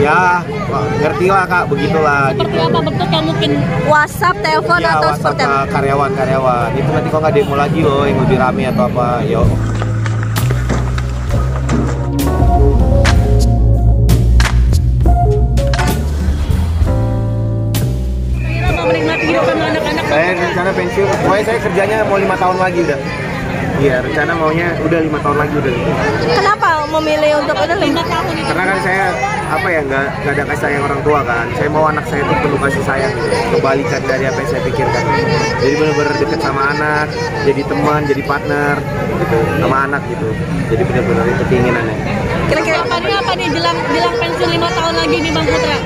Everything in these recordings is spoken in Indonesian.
Ya, ngerti lah Kak, begitulah. Seperti gitu. apa bentuknya, mungkin WhatsApp, telepon, Ya, atau WhatsApp seperti apa? karyawan-karyawan. Itu nanti kok nggak demo lagi loh yang lebih rame atau apa. Yo. Kira mau menikmati hidup sama anak-anak? Saya rencana pensiun, pokoknya saya kerjanya mau 5 tahun lagi udah. Iya, rencana maunya udah 5 tahun lagi udah. Kenapa memilih untuk itu 5 tahun itu? Karena kan saya apa ya nggak ada kasih sayang orang tua kan. Saya mau anak saya itu penuh kasih sayang gitu. Kebalikan dari apa yang saya pikirkan. Jadi benar-benar dekat sama anak, jadi teman, jadi partner gitu sama anak gitu. Jadi benar-benar itu keinginannya. Kira-kira apa nih jelang pensiun 5 tahun lagi nih Bang Putra?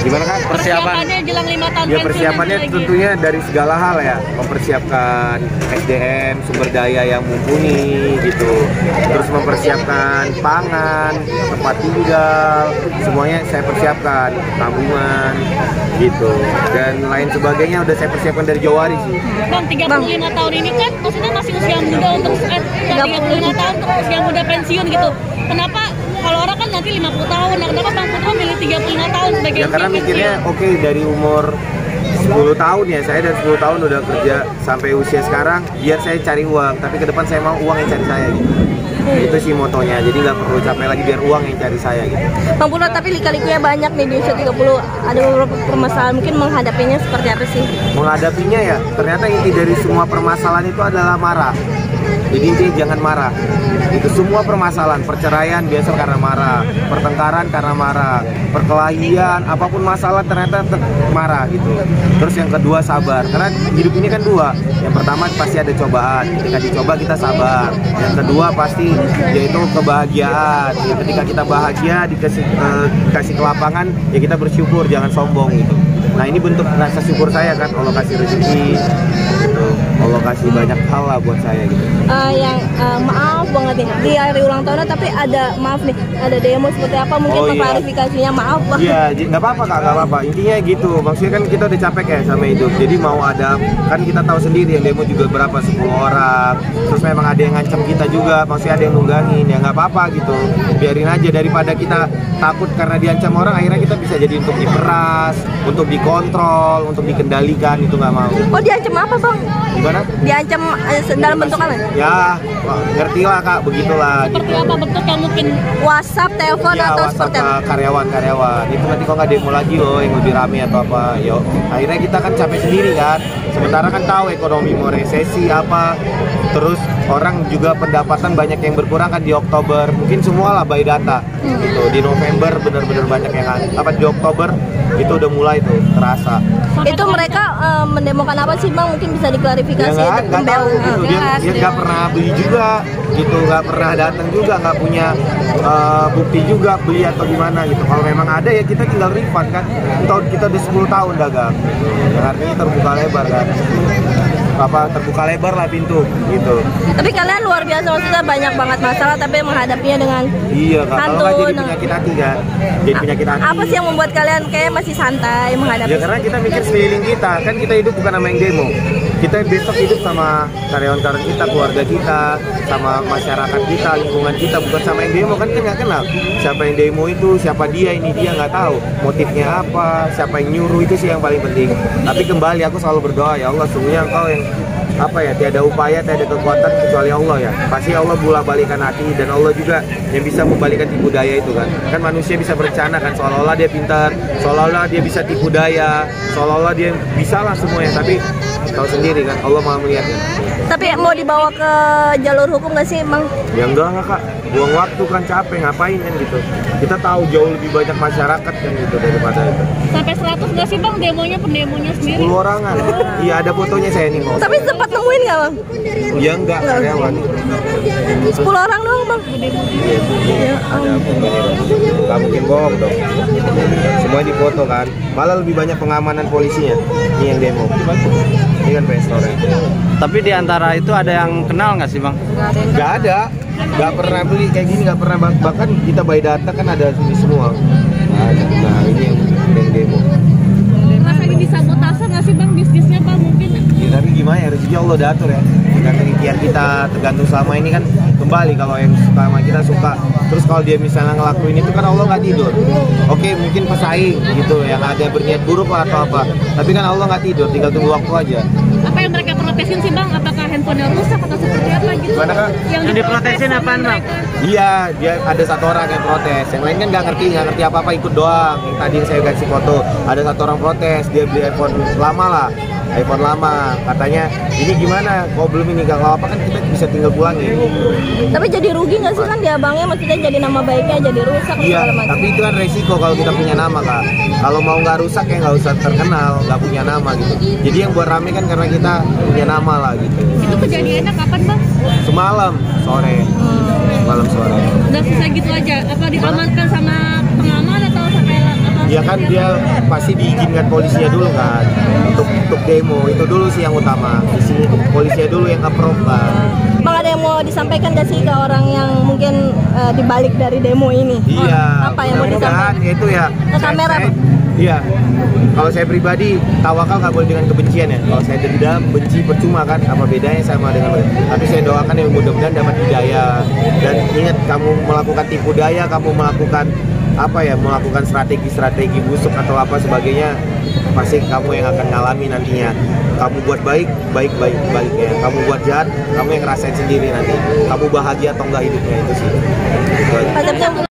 Gimana kan Persiapannya jelang 5 tahun ya, pensiun persiapannya lagi. tentunya dari segala hal ya, mempersiapkan SDM, sumber daya yang mumpuni gitu, terus mempersiapkan pangan, tempat tinggal, semuanya saya persiapkan, tabungan gitu, dan lain sebagainya udah saya persiapkan dari jauh hari sih. Bang, 35 tahun ini kan maksudnya masih usia muda untuk 35 tahun untuk usia muda pensiun gitu. Kenapa kalau orang kan nanti 50 tahun, nah kenapa Bang Putra milih 35 tahun sebagai Ya usia karena mikirnya oke, dari umur 10 tahun ya, saya dari 10 tahun udah kerja sampai usia sekarang, biar saya cari uang, tapi ke depan saya mau uang yang cari saya gitu. Itu sih motonya, jadi nggak perlu capek lagi biar uang yang cari saya gitu. Bang Putra, tapi lika-likunya banyak nih di usia 30, ada beberapa permasalahan, mungkin menghadapinya seperti apa sih? Menghadapinya ya, ternyata inti dari semua permasalahan itu adalah marah. Jadi intinya jangan marah. Itu semua permasalahan, perceraian biasa karena marah, pertengkaran karena marah, perkelahian, apapun masalah ternyata marah gitu. Terus yang kedua sabar, karena hidup ini kan dua. Yang pertama pasti ada cobaan, ketika dicoba kita sabar. Yang kedua pasti yaitu kebahagiaan. Ya, ketika kita bahagia dikasih kelapangan, ya kita bersyukur, jangan sombong gitu. Nah ini bentuk rasa syukur saya kan, Allah kasih rezeki gitu. Allah kasih banyak hal lah buat saya gitu. Maaf banget nih, di hari ulang tahunnya tapi ada, maaf nih, ada demo seperti apa, mungkin klarifikasinya, maaf Bang. Iya, nggak apa-apa Kak, nggak apa-apa. Intinya gitu, maksudnya kan kita udah capek ya sama hidup. Jadi mau ada, kan kita tahu sendiri yang demo juga berapa, 10 orang. Terus memang ada yang ngancam kita juga, maksudnya ada yang nunggangin, ya nggak apa-apa gitu. Biarin aja, daripada kita takut karena diancam orang, akhirnya kita bisa jadi untuk diperas, untuk dikontrol, untuk dikendalikan, itu nggak mau. Oh, diancam apa Bang? Gimana? Diancam dalam bentuk apa? Ya, ngerti lah Kak, begitulah. Seperti apa bentuknya, mungkin WhatsApp, telepon, Ya, atau WhatsApp seperti apa? karyawan-karyawan. Itu nanti kok nggak demo lagi loh yang lebih rame atau apa. Yo, akhirnya kita kan capek sendiri kan. Sementara kan tahu ekonomi mau resesi apa. Terus orang juga pendapatan banyak yang berkurang kan di Oktober. Mungkin semua lah by data. Gitu. Di November benar-benar banyak yang apa, di Oktober itu udah mulai tuh terasa. Itu mereka mendemokan apa sih Bang? Mungkin bisa diklarifikasi. Ya nggak tahu gitu, dia nggak pernah beli juga gitu, nggak pernah datang juga, nggak punya bukti juga beli atau gimana gitu. Kalau memang ada ya kita tinggal refund kan. Kita udah 10 tahun dagang, yang artinya terbuka lebar kan. Terbuka lebar lah pintu gitu. Tapi kalian luar biasa, maksudnya banyak banget masalah tapi menghadapinya dengan Kak, kalau nggak jadi penyakit hati kan, jadi penyakit hati. Apa sih yang membuat kalian kayak masih santai menghadapi? Ya karena kita mikir sekeliling kita, kan kita hidup bukan sama yang demo. Kita besok hidup sama karyawan-karyawan kita, keluarga kita, sama masyarakat kita, lingkungan kita, bukan sama yang demo. Kan kita nggak kenal siapa yang demo itu, siapa dia, ini dia nggak tahu motifnya apa, siapa yang nyuruh, itu sih yang paling penting. Tapi kembali aku selalu berdoa, ya Allah, sungguhnya Engkau yang tiada upaya, tiada kekuatan kecuali Allah ya. Pasti Allah bolak balikan hati, dan Allah juga yang bisa membalikan tipu daya itu kan. Kan manusia bisa berencana kan, seolah-olah dia pintar, seolah-olah dia bisa tipu daya, seolah-olah dia bisa lah semuanya, tapi tahu sendiri kan, Allah maha melihat kan. Tapi mau dibawa ke jalur hukum nggak sih Bang? Ya enggak Kak, buang waktu kan, capek ngapain kan gitu. Kita tahu jauh lebih banyak masyarakat kan gitu daripada itu. Sampai 100 nggak sih Bang pendemonya sendiri? 10 orangan. Iya, ada fotonya saya nih mau. Tapi sempat nemuin nggak Bang? Ya enggak, karyawan. 10 orang doang Bang? Iya, ada fotonya. Nggak mungkin bohong dong. Semuanya difoto kan. Malah lebih banyak pengamanan polisinya. Ini yang demo. Ini kan restoran. Tapi di antara itu ada yang kenal nggak sih Bang? Nggak ada. Nggak pernah beli kayak gini, nggak pernah. Bahkan kita by data kan ada di semua. Nah ini yang demo. Masa ini disabotase nggak sih Bang bisnisnya Bang mungkin? Ya, tapi gimana ya, rezeki Allah udah atur ya, tergantung ikhtiar kita, tergantung selama ini kan kembali kalau yang suka sama kita suka, terus kalau dia misalnya ngelakuin itu kan Allah nggak tidur. Oke, mungkin pesaing gitu yang ada berniat buruk lah atau apa, tapi kan Allah nggak tidur, tinggal tunggu waktu aja. Apa yang mereka protesin sih bang? Apakah handphonenya rusak atau seperti apa gitu? Gimana, Kak? Yang diprotesin sama apaan, Bang? mereka? Iya, dia ada satu orang yang protes, yang lain kan nggak ngerti apa-apa, ikut doang. Yang tadi yang saya kasih foto, ada satu orang protes, dia beli iPhone lama lah, iPhone lama, katanya ini gimana, kok belum ini, kalau apa kan kita bisa tinggal pulangin. Tapi jadi rugi nggak sih kan dia abangnya, maksudnya jadi nama baiknya jadi rusak Iya, segala macam. tapi itu kan resiko kalau kita punya nama, Kak. Kalau mau nggak rusak ya nggak usah terkenal, nggak punya nama gitu. Jadi yang buat rame kan karena kita punya nama lah gitu. Itu kejadiannya kapan bang? Semalam sore, malam sore. Udah selesai gitu aja? Apa diamankan sama pengaman atau sampai apa? Ya kan dia pasti diizinkan polisinya dulu kan untuk demo, itu dulu sih yang utama. Di sini polisinya dulu yang approve kan. Bang, ada yang mau disampaikan gak sih ke orang yang mungkin dibalik dari demo ini? Iya. Apa yang mau mudah-mudahan disampaikan? itu ya. Ke kamera, Pak. Iya. Kalau saya pribadi, tawakal nggak boleh dengan kebencian ya. Kalau saya dendam, benci percuma kan. Apa bedanya sama dengan mereka? Tapi saya doakan yang mudah-mudahan dapat hidayah. Dan ingat, kamu melakukan tipu daya, kamu melakukan apa ya, melakukan strategi busuk atau apa sebagainya, pasti kamu yang akan ngalami nantinya. Kamu buat baiknya. Kamu buat jahat, kamu yang ngerasain sendiri nanti. Kamu bahagia atau enggak hidupnya, itu sih. Itu aja.